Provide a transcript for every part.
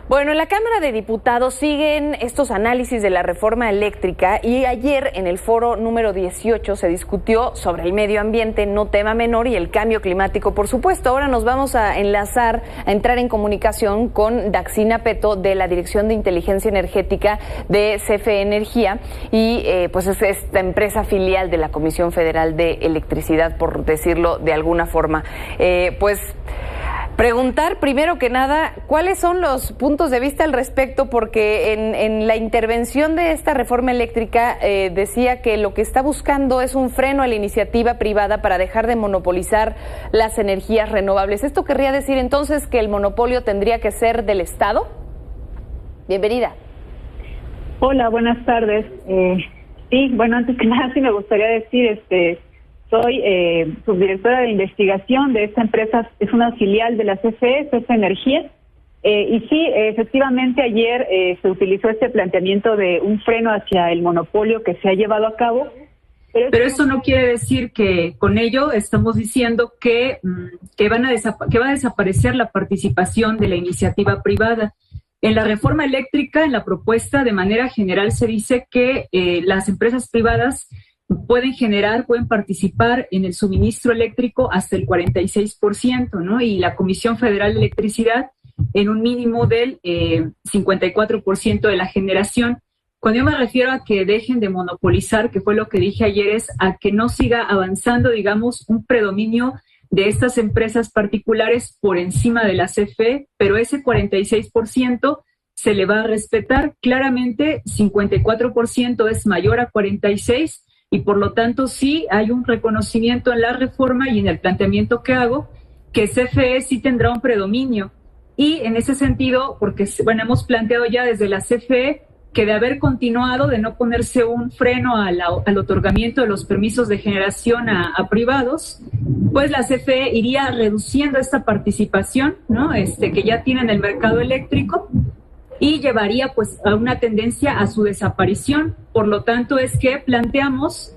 Bueno, en la Cámara de Diputados siguen estos análisis de la reforma eléctrica y ayer en el foro número 18 se discutió sobre el medio ambiente, no tema menor, y el cambio climático, por supuesto. Ahora nos vamos a enlazar, a entrar en comunicación con Daxina Peto de la Dirección de Inteligencia Energética de CFE Energía y pues es esta empresa filial de la Comisión Federal de Electricidad, por decirlo de alguna forma. Preguntar primero que nada, ¿cuáles son los puntos de vista al respecto? Porque en la intervención de esta reforma eléctrica decía que lo que está buscando es un freno a la iniciativa privada para dejar de monopolizar las energías renovables. ¿Esto querría decir entonces que el monopolio tendría que ser del Estado? Bienvenida. Hola, buenas tardes. Sí, bueno, antes que nada sí me gustaría decir, soy subdirectora de investigación de esta empresa, es una filial de la CFE Energía, y sí, efectivamente ayer se utilizó este planteamiento de un freno hacia el monopolio que se ha llevado a cabo. Pero eso no quiere decir que con ello estamos diciendo que va a desaparecer la participación de la iniciativa privada. En la reforma eléctrica, en la propuesta, de manera general se dice que las empresas privadas pueden participar en el suministro eléctrico hasta el 46%, ¿no? Y la Comisión Federal de Electricidad en un mínimo del 54% de la generación. Cuando yo me refiero a que dejen de monopolizar, que fue lo que dije ayer, es a que no siga avanzando, digamos, un predominio de estas empresas particulares por encima de la CFE, pero ese 46% se le va a respetar. Claramente, 54% es mayor a 46%, y por lo tanto sí hay un reconocimiento en la reforma y en el planteamiento que hago que CFE sí tendrá un predominio. Y en ese sentido, porque bueno, hemos planteado ya desde la CFE que de haber continuado, de no ponerse un freno al otorgamiento de los permisos de generación a privados, pues la CFE iría reduciendo esta participación, ¿no? Que ya tiene en el mercado eléctrico, y llevaría pues a una tendencia a su desaparición. Por lo tanto, es que planteamos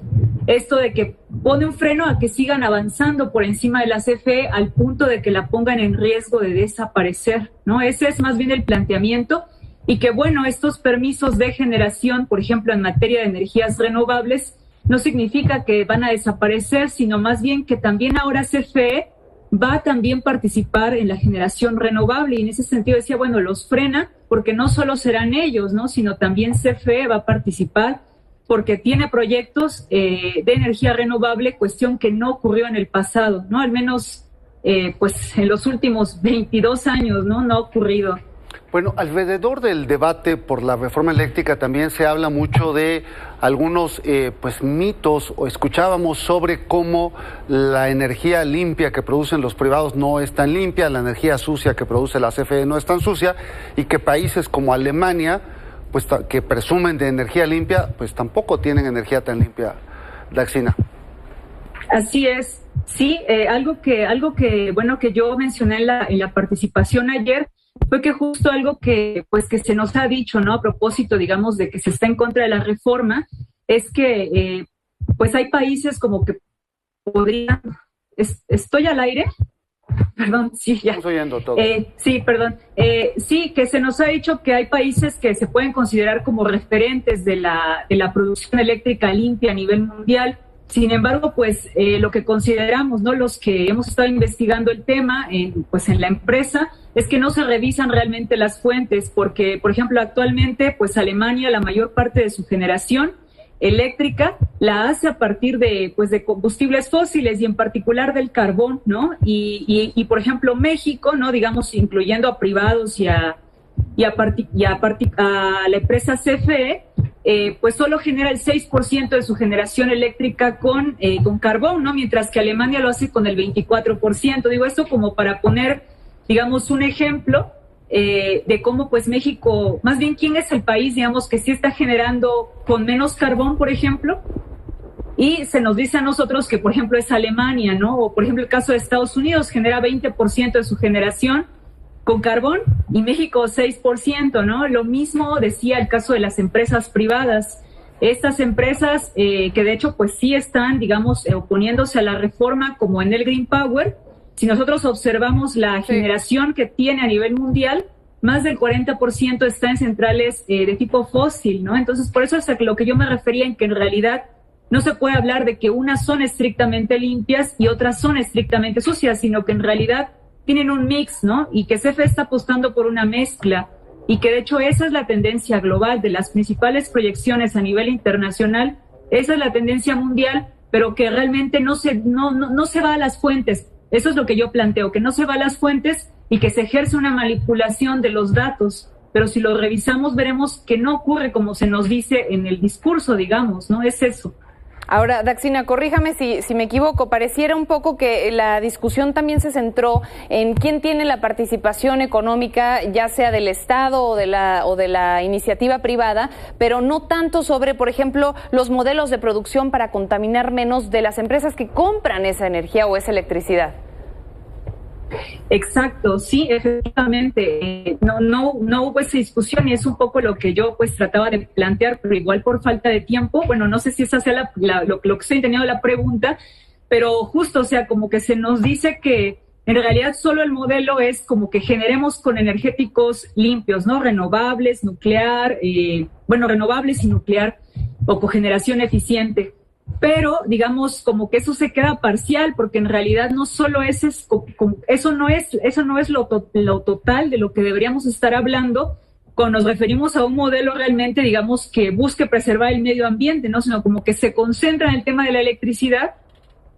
esto de que pone un freno a que sigan avanzando por encima de la CFE al punto de que la pongan en riesgo de desaparecer, ¿no? Ese es más bien el planteamiento, y que bueno, estos permisos de generación, por ejemplo, en materia de energías renovables, no significa que van a desaparecer, sino más bien que también ahora CFE va a también participar en la generación renovable, y en ese sentido decía, bueno, los frena porque no solo serán ellos, ¿no? Sino también CFE va a participar porque tiene proyectos de energía renovable, cuestión que no ocurrió en el pasado, ¿no? Al menos pues en los últimos 22 años, ¿no? No ha ocurrido. Bueno, alrededor del debate por la reforma eléctrica también se habla mucho de algunos mitos, o escuchábamos sobre cómo la energía limpia que producen los privados no es tan limpia, la energía sucia que produce la CFE no es tan sucia, y que países como Alemania, pues que presumen de energía limpia, pues tampoco tienen energía tan limpia. Daxina. Así es, sí, algo que bueno, que yo mencioné en la participación ayer, fue que justo algo que se nos ha dicho, ¿no? A propósito, digamos, de que se está en contra de la reforma, es que pues hay países como que podrían... ¿Estoy al aire? Perdón, sí, ya. Estamos oyendo todo. Sí, perdón. Sí, que se nos ha dicho que hay países que se pueden considerar como referentes de la producción eléctrica limpia a nivel mundial. Sin embargo, pues lo que consideramos, ¿no? Los que hemos estado investigando el tema en la empresa, es que no se revisan realmente las fuentes, porque, por ejemplo, actualmente, pues Alemania, la mayor parte de su generación eléctrica la hace a partir de combustibles fósiles, y en particular del carbón, ¿no? Y por ejemplo, México, ¿no? Digamos, incluyendo a privados y a la empresa CFE, pues solo genera el 6% de su generación eléctrica con carbón, ¿no? Mientras que Alemania lo hace con el 24%. Digo esto como para poner, digamos, un ejemplo de cómo pues México, más bien quién es el país, digamos, que sí está generando con menos carbón, por ejemplo, y se nos dice a nosotros que, por ejemplo, es Alemania, ¿no? O, por ejemplo, el caso de Estados Unidos, genera 20% de su generación con carbón, y México 6%, ¿no? Lo mismo decía el caso de las empresas privadas. Estas empresas que de hecho pues sí están, digamos, oponiéndose a la reforma, como en el Green Power. Si nosotros observamos la generación que tiene a nivel mundial, más del 40% está en centrales de tipo fósil, ¿no? Entonces, por eso es a lo que yo me refería, en que en realidad no se puede hablar de que unas son estrictamente limpias y otras son estrictamente sucias, sino que en realidad tienen un mix, ¿no? Y que CFE está apostando por una mezcla, y que de hecho esa es la tendencia global de las principales proyecciones a nivel internacional, esa es la tendencia mundial, pero que realmente no se va a las fuentes. Eso es lo que yo planteo, que no se va a las fuentes y que se ejerce una manipulación de los datos, pero si lo revisamos veremos que no ocurre como se nos dice en el discurso, digamos, ¿no? Es eso. Ahora, Daxina, corríjame si me equivoco, pareciera un poco que la discusión también se centró en quién tiene la participación económica, ya sea del Estado o de la iniciativa privada, pero no tanto sobre, por ejemplo, los modelos de producción para contaminar menos de las empresas que compran esa energía o esa electricidad. Exacto, sí, efectivamente, no hubo esa discusión y es un poco lo que yo pues trataba de plantear, pero igual por falta de tiempo, bueno, no sé si esa sea lo que estoy entendiendo la pregunta, pero justo, o sea, como que se nos dice que en realidad solo el modelo es como que generemos con energéticos limpios, ¿no? Renovables, nuclear, renovables y nuclear o cogeneración eficiente. Pero, digamos, como que eso se queda parcial, porque en realidad no solo eso no es lo total de lo que deberíamos estar hablando cuando nos referimos a un modelo realmente, digamos, que busque preservar el medio ambiente, ¿no? Sino como que se concentra en el tema de la electricidad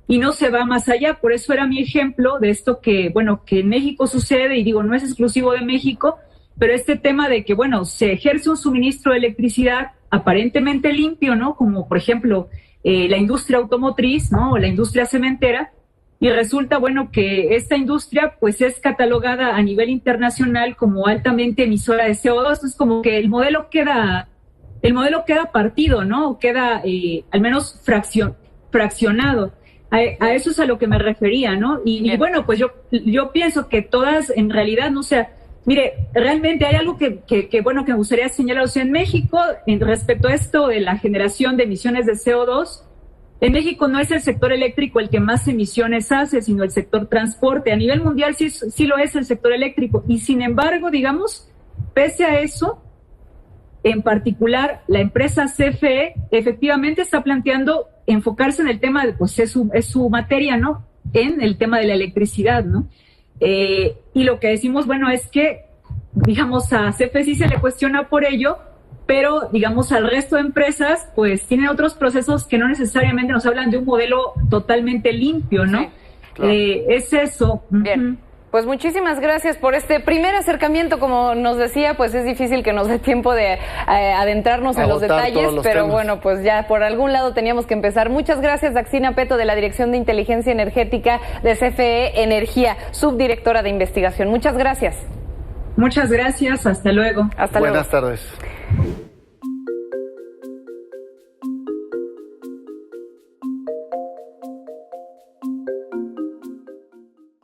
y no se va más allá. Por eso era mi ejemplo de esto que en México sucede, y digo, no es exclusivo de México, pero este tema de que, se ejerce un suministro de electricidad aparentemente limpio, ¿no? Como, por ejemplo, la industria automotriz, ¿no? O la industria cementera, y resulta, que esta industria, pues, es catalogada a nivel internacional como altamente emisora de CO2. Entonces, como que el modelo queda partido, ¿no? Queda, al menos fraccionado. A eso es a lo que me refería, ¿no? Y pues yo pienso que todas, en realidad, no sé. Mire, realmente hay algo que me gustaría señalar. O sea, en México, respecto a esto de la generación de emisiones de CO2, en México no es el sector eléctrico el que más emisiones hace, sino el sector transporte. A nivel mundial sí lo es el sector eléctrico. Y sin embargo, digamos, pese a eso, en particular, la empresa CFE efectivamente está planteando enfocarse en el tema, pues es su materia, ¿no? En el tema de la electricidad, ¿no? Y lo que decimos, es que, digamos, a CFE sí se le cuestiona por ello, pero, digamos, al resto de empresas, pues, tienen otros procesos que no necesariamente nos hablan de un modelo totalmente limpio, ¿no? Sí, claro. Es eso. Bien. Pues muchísimas gracias por este primer acercamiento. Como nos decía, pues es difícil que nos dé tiempo de adentrarnos en los detalles, pero temas. Pues ya por algún lado teníamos que empezar. Muchas gracias, Daxina Peto, de la Dirección de Inteligencia Energética de CFE Energía, subdirectora de investigación. Muchas gracias. Muchas gracias, hasta luego. Hasta luego. Buenas tardes.